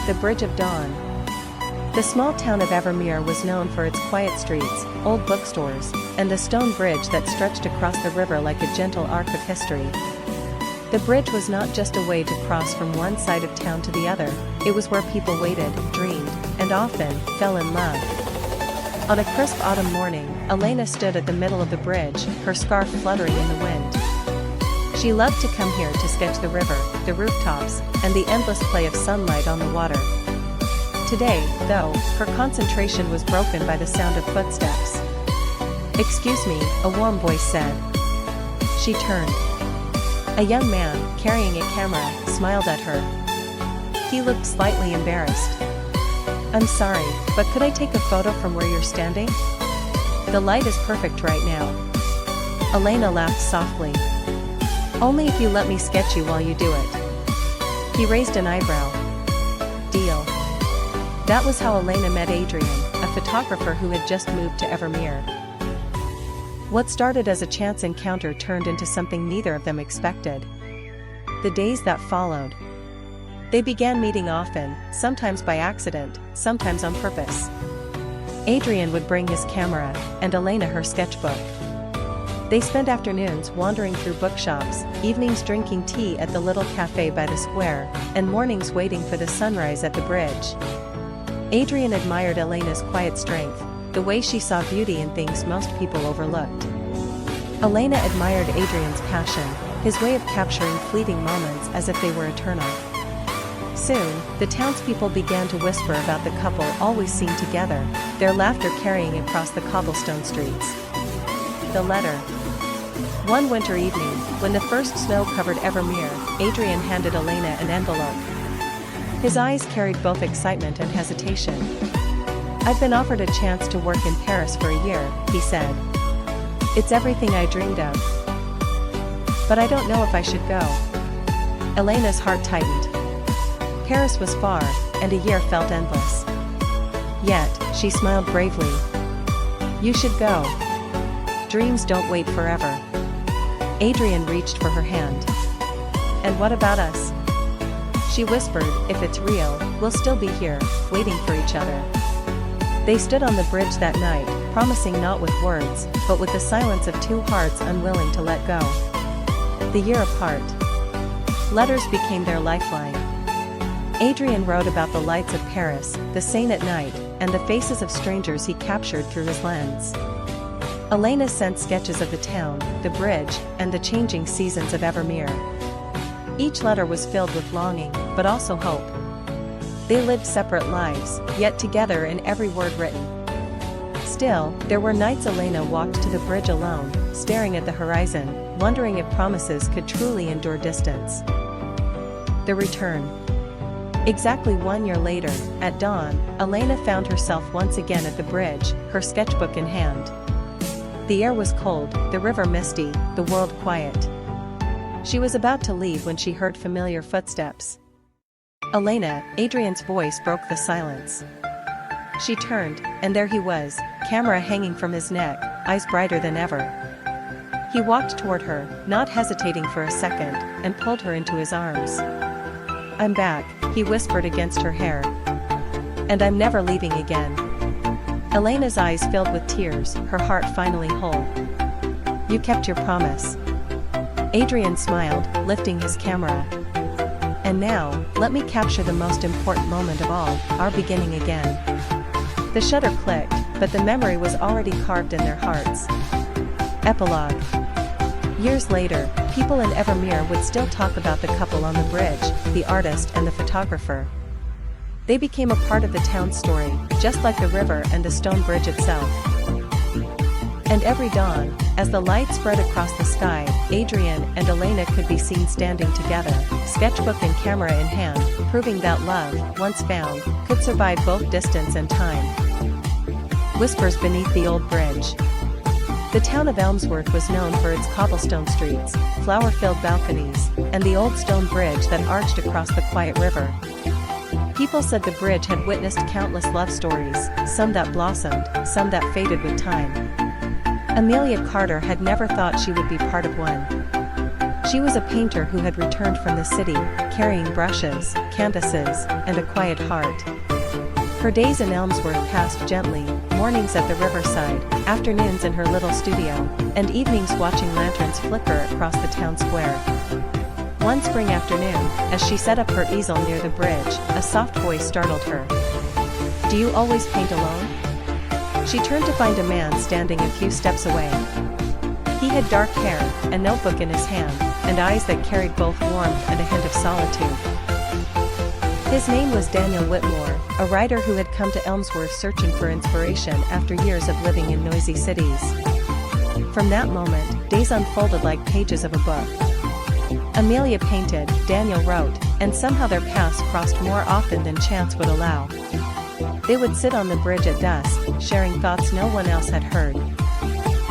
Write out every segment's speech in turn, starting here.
The Bridge of Dawn. The small town of Evermere was known for its quiet streets, old bookstores, and the stone bridge that stretched across the river like a gentle arc of history. The bridge was not just a way to cross from one side of town to the other, it was where people waited, dreamed, and often fell in love. On a crisp autumn morning, Elena stood at the middle of the bridge, her scarf fluttering in the wind. She loved to come here to sketch the river, the rooftops, and the endless play of sunlight on the water. Today, though, her concentration was broken by the sound of footsteps. "Excuse me," a warm voice said. She turned. A young man, carrying a camera, smiled at her. He looked slightly embarrassed. "I'm sorry, but could I take a photo from where you're standing? The light is perfect right now." Elena laughed softly. "Only if you let me sketch you while you do it." He raised an eyebrow. "Deal." That was how Elena met Adrian, a photographer who had just moved to Evermere. What started as a chance encounter turned into something neither of them expected. The days that followed. They began meeting often, sometimes by accident, sometimes on purpose. Adrian would bring his camera, and Elena her sketchbook. They spent afternoons wandering through bookshops, evenings drinking tea at the little cafe by the square, and mornings waiting for the sunrise at the bridge. Adrian admired Elena's quiet strength, the way she saw beauty in things most people overlooked. Elena admired Adrian's passion, his way of capturing fleeting moments as if they were eternal. Soon, the townspeople began to whisper about the couple always seen together, their laughter carrying across the cobblestone streets. The letter. One winter evening, when the first snow covered Evermere, Adrian handed Elena an envelope. His eyes carried both excitement and hesitation. "I've been offered a chance to work in Paris for a year," he said. "It's everything I dreamed of. But I don't know if I should go." Elena's heart tightened. Paris was far, and a year felt endless. Yet, she smiled bravely. "You should go. Dreams don't wait forever." Adrian reached for her hand. "And what about us?" She whispered, "If it's real, we'll still be here, waiting for each other." They stood on the bridge that night, promising not with words, but with the silence of two hearts unwilling to let go. The year apart. Letters became their lifeline. Adrian wrote about the lights of Paris, the Seine at night, and the faces of strangers he captured through his lens. Elena sent sketches of the town, the bridge, and the changing seasons of Evermere. Each letter was filled with longing, but also hope. They lived separate lives, yet together in every word written. Still, there were nights Elena walked to the bridge alone, staring at the horizon, wondering if promises could truly endure distance. The return. Exactly 1 year later, at dawn, Elena found herself once again at the bridge, her sketchbook in hand. The air was cold, the river misty, the world quiet. She was about to leave when she heard familiar footsteps. "Elena," Adrian's voice broke the silence. She turned, and there he was, camera hanging from his neck, eyes brighter than ever. He walked toward her, not hesitating for a second, and pulled her into his arms. "I'm back," he whispered against her hair. "And I'm never leaving again." Elena's eyes filled with tears, her heart finally whole. "You kept your promise." Adrian smiled, lifting his camera. "And now, let me capture the most important moment of all, our beginning again." The shutter clicked, but the memory was already carved in their hearts. Epilogue. Years later, people in Evermere would still talk about the couple on the bridge, the artist and the photographer. They became a part of the town's story, just like the river and the stone bridge itself. And every dawn, as the light spread across the sky, Adrian and Elena could be seen standing together, sketchbook and camera in hand, proving that love, once found, could survive both distance and time. Whispers beneath the old bridge. The town of Elmsworth was known for its cobblestone streets, flower-filled balconies, and the old stone bridge that arched across the quiet river. People said the bridge had witnessed countless love stories, some that blossomed, some that faded with time. Amelia Carter had never thought she would be part of one. She was a painter who had returned from the city, carrying brushes, canvases, and a quiet heart. Her days in Elmsworth passed gently, mornings at the riverside, afternoons in her little studio, and evenings watching lanterns flicker across the town square. One spring afternoon, as she set up her easel near the bridge, a soft voice startled her. "Do you always paint alone?" She turned to find a man standing a few steps away. He had dark hair, a notebook in his hand, and eyes that carried both warmth and a hint of solitude. His name was Daniel Whitmore, a writer who had come to Elmsworth searching for inspiration after years of living in noisy cities. From that moment, days unfolded like pages of a book. Amelia painted, Daniel wrote, and somehow their paths crossed more often than chance would allow. They would sit on the bridge at dusk, sharing thoughts no one else had heard.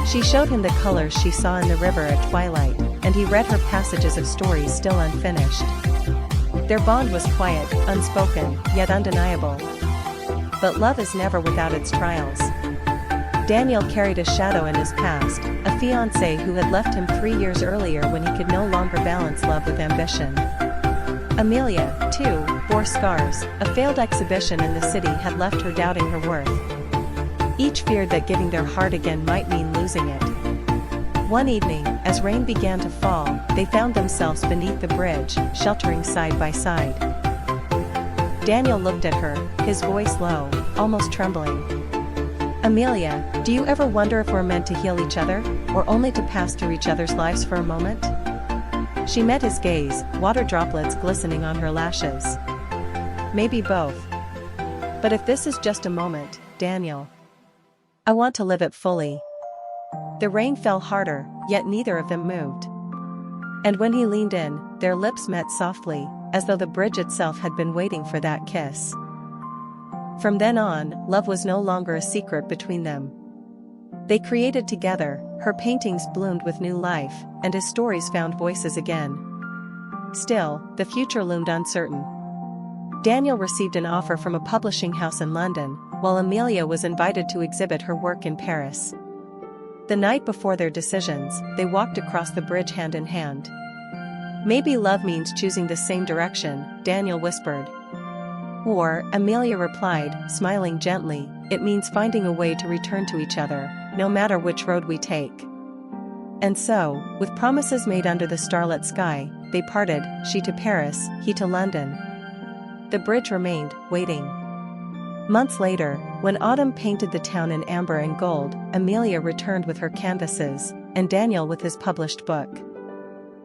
She showed him the colors she saw in the river at twilight, and he read her passages of stories still unfinished. Their bond was quiet, unspoken, yet undeniable. But love is never without its trials. Daniel carried a shadow in his past, a fiancée who had left him 3 years earlier when he could no longer balance love with ambition. Amelia, too, bore scars. A failed exhibition in the city had left her doubting her worth. Each feared that giving their heart again might mean losing it. One evening, as rain began to fall, they found themselves beneath the bridge, sheltering side by side. Daniel looked at her, his voice low, almost trembling. "Amelia, do you ever wonder if we're meant to heal each other, or only to pass through each other's lives for a moment?" She met his gaze, water droplets glistening on her lashes. "Maybe both. But if this is just a moment, Daniel, I want to live it fully." The rain fell harder, yet neither of them moved. And when he leaned in, their lips met softly, as though the bridge itself had been waiting for that kiss. From then on, love was no longer a secret between them. They created together, her paintings bloomed with new life, and his stories found voices again. Still, the future loomed uncertain. Daniel received an offer from a publishing house in London, while Amelia was invited to exhibit her work in Paris. The night before their decisions, they walked across the bridge hand in hand. "Maybe love means choosing the same direction," Daniel whispered. Or, Amelia replied, smiling gently, "It means finding a way to return to each other, no matter which road we take." And so, with promises made under the starlit sky, they parted, she to Paris, he to London. The bridge remained, waiting. Months later, when autumn painted the town in amber and gold, Amelia returned with her canvases, and Daniel with his published book.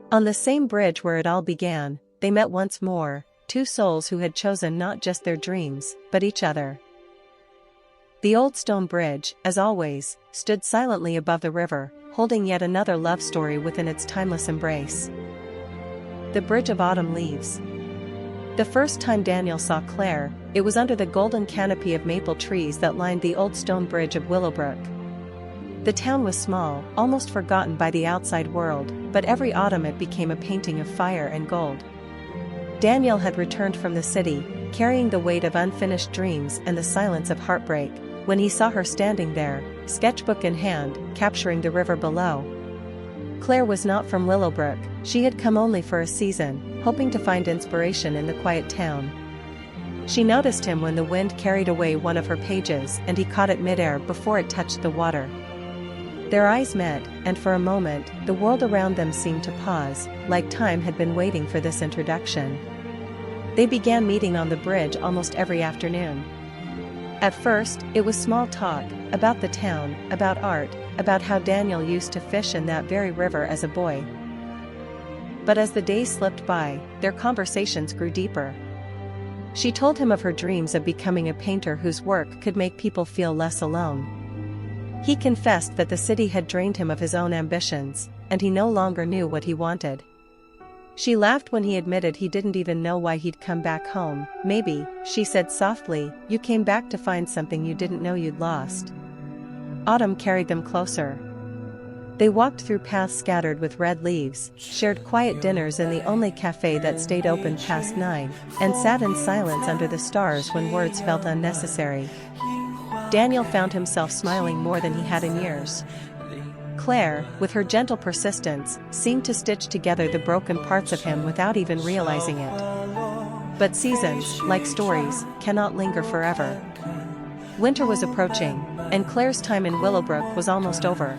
On the same bridge where it all began, they met once more, two souls who had chosen not just their dreams, but each other. The old stone bridge, as always, stood silently above the river, holding yet another love story within its timeless embrace. The Bridge of Autumn Leaves. The first time Daniel saw Claire, it was under the golden canopy of maple trees that lined the old stone bridge of Willowbrook. The town was small, almost forgotten by the outside world, but every autumn it became a painting of fire and gold. Daniel had returned from the city, carrying the weight of unfinished dreams and the silence of heartbreak, when he saw her standing there, sketchbook in hand, capturing the river below. Claire was not from Willowbrook, she had come only for a season, hoping to find inspiration in the quiet town. She noticed him when the wind carried away one of her pages and he caught it midair before it touched the water. Their eyes met, and for a moment, the world around them seemed to pause, like time had been waiting for this introduction. They began meeting on the bridge almost every afternoon. At first, it was small talk, about the town, about art, about how Daniel used to fish in that very river as a boy. But as the days slipped by, their conversations grew deeper. She told him of her dreams of becoming a painter whose work could make people feel less alone. He confessed that the city had drained him of his own ambitions, and he no longer knew what he wanted. She laughed when he admitted he didn't even know why he'd come back home. "Maybe," she said softly, "you came back to find something you didn't know you'd lost." Autumn carried them closer. They walked through paths scattered with red leaves, shared quiet dinners in the only cafe that stayed open past 9, and sat in silence under the stars when words felt unnecessary. Daniel found himself smiling more than he had in years. Claire, with her gentle persistence, seemed to stitch together the broken parts of him without even realizing it. But seasons, like stories, cannot linger forever. Winter was approaching, and Claire's time in Willowbrook was almost over.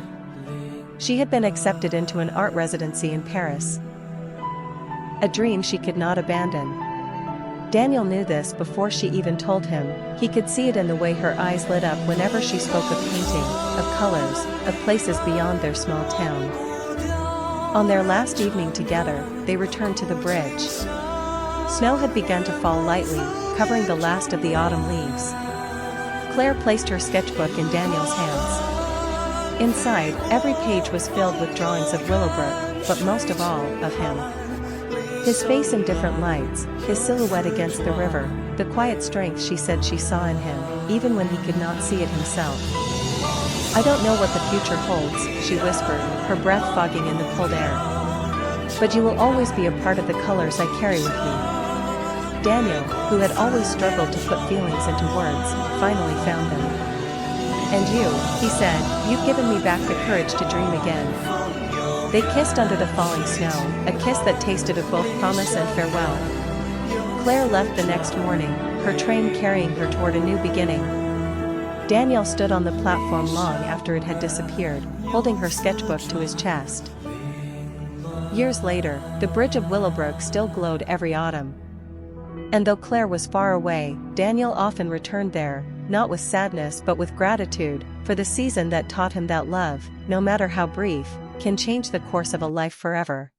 She had been accepted into an art residency in Paris. A dream she could not abandon. Daniel knew this before she even told him. He could see it in the way her eyes lit up whenever she spoke of painting, of colors, of places beyond their small town. On their last evening together, they returned to the bridge. Snow had begun to fall lightly, covering the last of the autumn leaves. Claire placed her sketchbook in Daniel's hands. Inside, every page was filled with drawings of Willowbrook, but most of all, of him. His face in different lights, his silhouette against the river, the quiet strength she said she saw in him, even when he could not see it himself. "I don't know what the future holds," she whispered, her breath fogging in the cold air. "But you will always be a part of the colors I carry with me." Daniel, who had always struggled to put feelings into words, finally found them. "And you," he said, "you've given me back the courage to dream again." They kissed under the falling snow, a kiss that tasted of both promise and farewell. Claire left the next morning, her train carrying her toward a new beginning. Daniel stood on the platform long after it had disappeared, holding her sketchbook to his chest. Years later, the bridge of Willowbrook still glowed every autumn. And though Claire was far away, Daniel often returned there, not with sadness but with gratitude, for the season that taught him that love, no matter how brief, can change the course of a life forever.